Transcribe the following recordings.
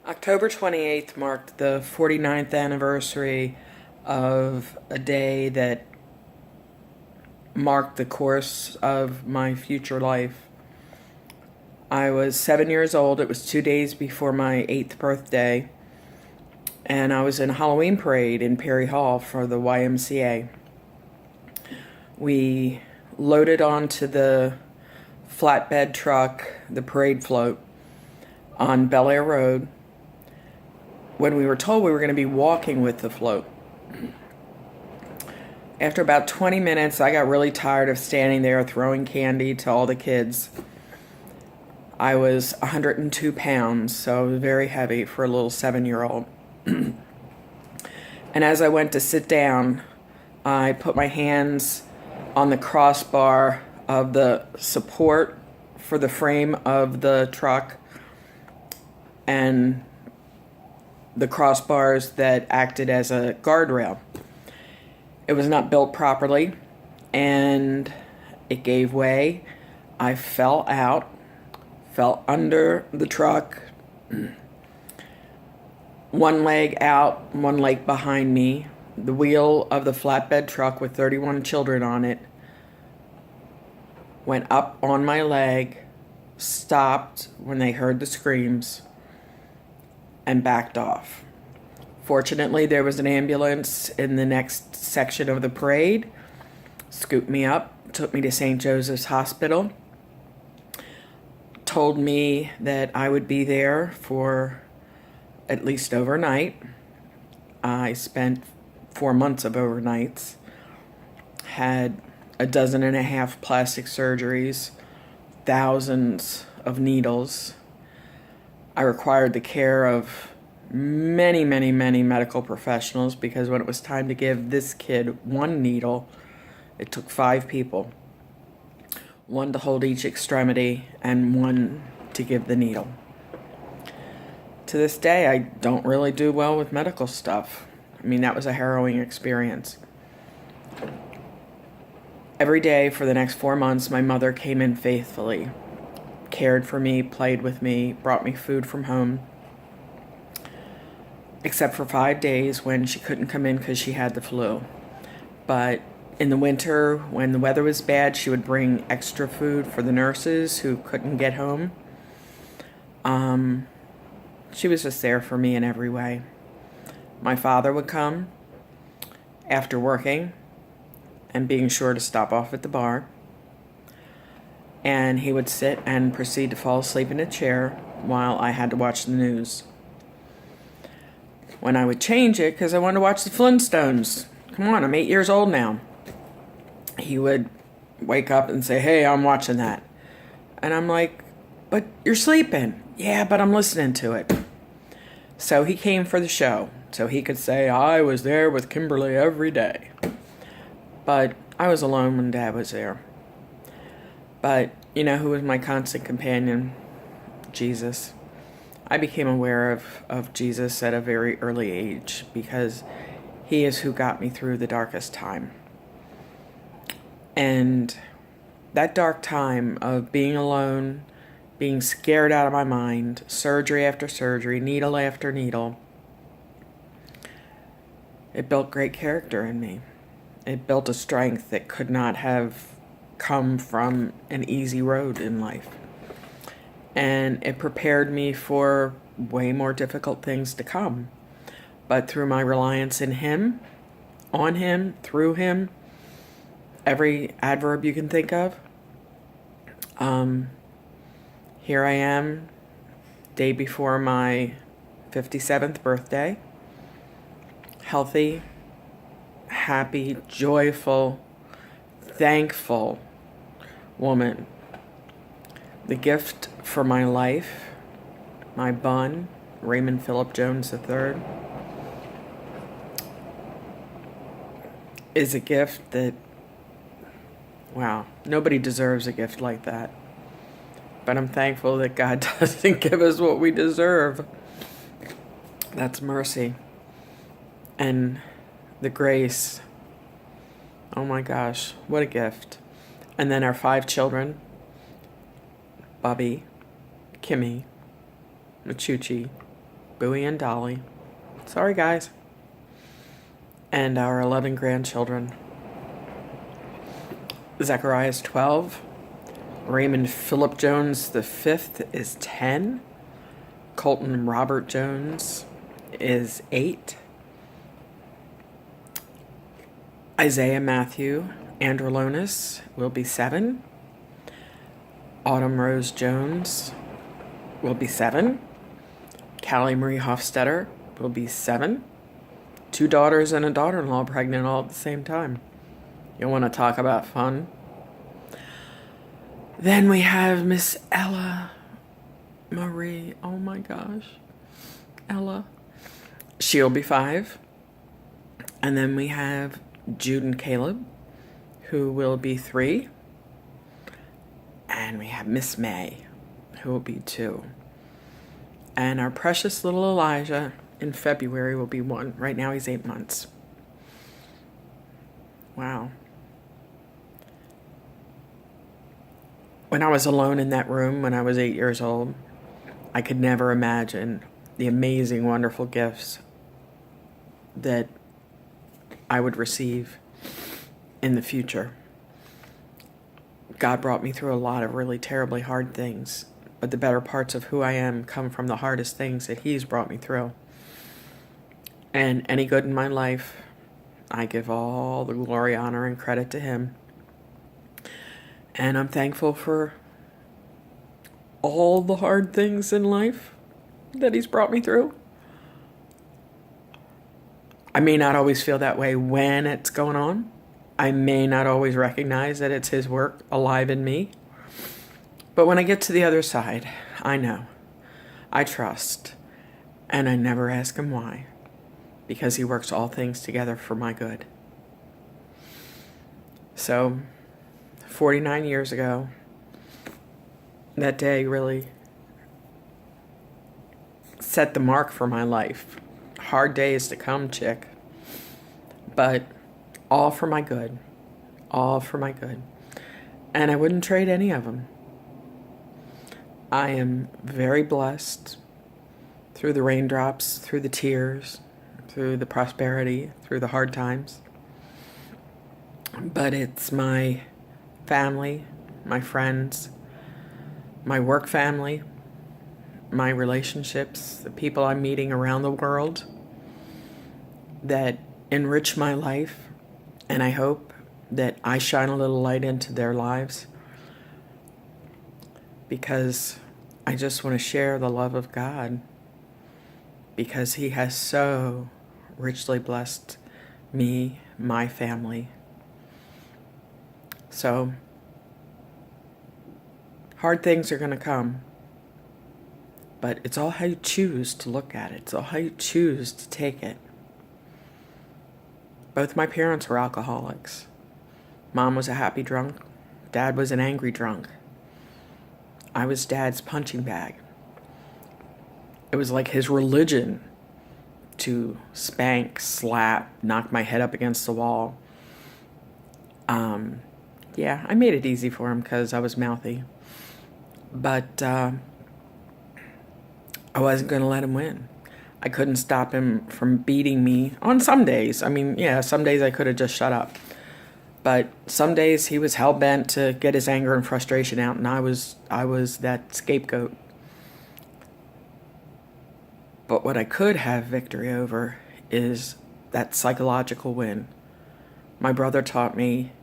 October 28th marked the 49th anniversary of a day that marked the course of my future life. I was 7 years old. It was 2 days before my 8th birthday, and I was in a Halloween parade in Perry Hall for the YMCA. We loaded onto the flatbed truck, the parade float, on Bel Air Road, when we were told we were going to be walking with the float. After about 20 minutes, I got really tired of standing there throwing candy to all the kids. I was 102 pounds, so I was very heavy for a little 7-year-old. And as I went to sit down, I put my hands on the crossbar of the support for the frame of the truck and the crossbars that acted as a guardrail. It was not built properly, and it gave way. I fell under the truck, one leg out, one leg behind me. The wheel of the flatbed truck with 31 children on it went up on my leg, stopped when they heard the screams, and backed off. Fortunately, there was an ambulance in the next section of the parade, scooped me up, took me to St. Joseph's Hospital, told me that I would be there for at least overnight. I spent 4 months of overnights, had 12.5 plastic surgeries, thousands of needles. I required the care of many medical professionals, because when it was time to give this kid one needle, it took 5 people. One to hold each extremity and one to give the needle. To this day, I don't really do well with medical stuff. I mean, that was a harrowing experience. Every day for the next 4 months, my mother came in faithfully, cared for me, played with me, brought me food from home, except for 5 days when she couldn't come in because she had the flu. But in the winter, when the weather was bad, she would bring extra food for the nurses who couldn't get home. She was just there for me in every way. My father would come after working and being sure to stop off at the bar, and he would sit and proceed to fall asleep in a chair while I had to watch the news. When I would change it, because I wanted to watch the Flintstones, come on, I'm 8 years old now, he would wake up and say, "Hey, I'm watching that." And I'm like, "But you're sleeping." "Yeah, but I'm listening to it." So he came for the show, so he could say, "I was there with Kimberly every day." But I was alone when Dad was there. But you know who was my constant companion? Jesus. I became aware of Jesus at a very early age, because he is who got me through the darkest time. And that dark time of being alone, being scared out of my mind, surgery after surgery, needle after needle, it built great character in me. It built a strength that could not have come from an easy road in life. And it prepared me for way more difficult things to come. But through my reliance in him, on him, through him, every adverb you can think of, here I am, day before my 57th birthday, healthy, happy, joyful, thankful woman. The gift for my life, my bun, Raymond Philip Jones III, is a gift that, wow, nobody deserves a gift like that. But I'm thankful that God doesn't give us what we deserve. That's mercy. And the grace. Oh my gosh, what a gift. And then our 5 children, Bobby, Kimmy, Machuchi, Bowie and Dolly. Sorry, guys. And our 11 grandchildren. Zechariah is 12. Raymond Philip Jones V is 10. Colton Robert Jones is 8. Isaiah Matthew Androlonis will be 7. Autumn Rose Jones will be 7. Callie Marie Hofstetter will be 7. 2 daughters and a daughter-in-law pregnant all at the same time. You want to talk about fun? Then we have Miss Ella Marie. Oh my gosh. Ella. She'll be 5. And then we have Jude and Caleb, who will be 3. And we have Miss May, who will be 2. And our precious little Elijah in February will be 1. Right now he's 8 months. Wow. When I was alone in that room when I was 8 years old, I could never imagine the amazing, wonderful gifts that I would receive in the future. God brought me through a lot of really terribly hard things, but the better parts of who I am come from the hardest things that He's brought me through. And any good in my life, I give all the glory, honor, and credit to Him. And I'm thankful for all the hard things in life that He's brought me through. I may not always feel that way when it's going on. I may not always recognize that it's His work alive in me. But when I get to the other side, I know. I trust. And I never ask Him why. Because He works all things together for my good. So, 49 years ago, that day really set the mark for my life. Hard days to come, chick. But all for my good. All for my good. And I wouldn't trade any of them. I am very blessed through the raindrops, through the tears, through the prosperity, through the hard times. But it's my family, my friends, my work family, my relationships, the people I'm meeting around the world that enrich my life, and I hope that I shine a little light into their lives, because I just want to share the love of God, because He has so richly blessed me, my family. So, hard things are going to come, but it's all how you choose to look at it. It's all how you choose to take it. Both my parents were alcoholics. Mom was a happy drunk. Dad was an angry drunk. I was Dad's punching bag. It was like his religion to spank, slap, knock my head up against the wall. Yeah, I made it easy for him because I was mouthy. But I wasn't going to let him win. I couldn't stop him from beating me on some days. I mean, yeah, some days I could have just shut up. But some days he was hell-bent to get his anger and frustration out, and I was that scapegoat. But what I could have victory over is that psychological win. My brother taught me,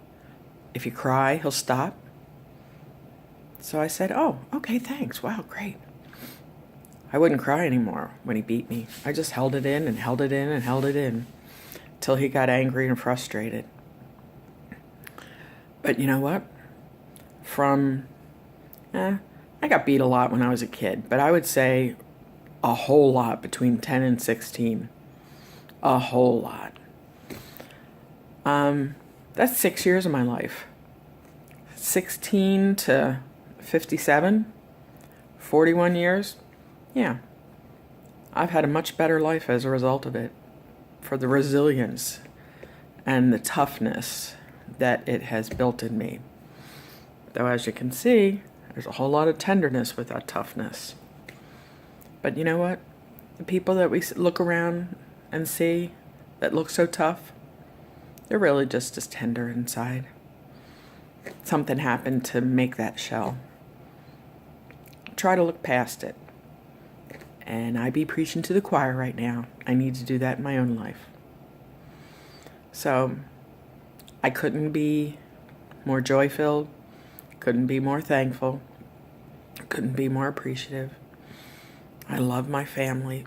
if you cry, he'll stop. So I said, oh, okay, thanks. Wow, great. I wouldn't cry anymore when he beat me. I just held it in and held it in and held it in till he got angry and frustrated. But you know what? I got beat a lot when I was a kid, but I would say a whole lot between 10 and 16. A whole lot. That's 6 years of my life. 16 to 57, 41 years. Yeah. I've had a much better life as a result of it, for the resilience and the toughness that it has built in me. Though, as you can see, there's a whole lot of tenderness with that toughness. But you know what? The people that we look around and see that look so tough, they're really just as tender inside. Something happened to make that shell. Try to look past it. And I be preaching to the choir right now. I need to do that in my own life. So I couldn't be more joy-filled, couldn't be more thankful, couldn't be more appreciative. I love my family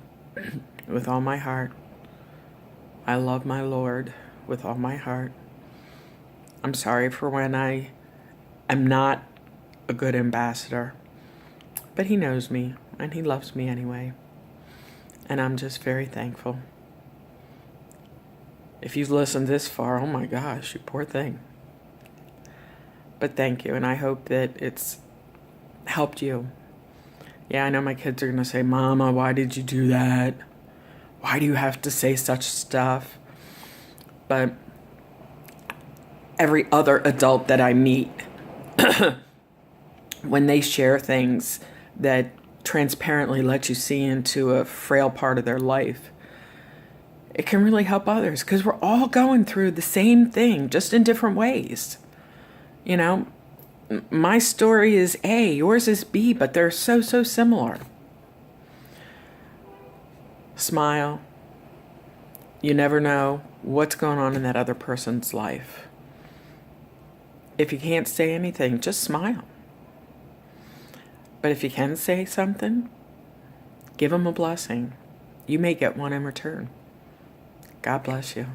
with all my heart. I love my Lord with all my heart. I'm sorry for when I am not a good ambassador, but He knows me and He loves me anyway. And I'm just very thankful. If you've listened this far, oh my gosh, you poor thing. But thank you, and I hope that it's helped you. Yeah, I know my kids are going to say, Mama, why did you do that? Why do you have to say such stuff? But every other adult that I meet, when they share things that transparently let you see into a frail part of their life, it can really help others, because we're all going through the same thing, just in different ways. You know, my story is A, yours is B, but they're so similar. Smile. You never know what's going on in that other person's life. If you can't say anything, just smile. But if you can say something, give them a blessing. You may get one in return. God bless you.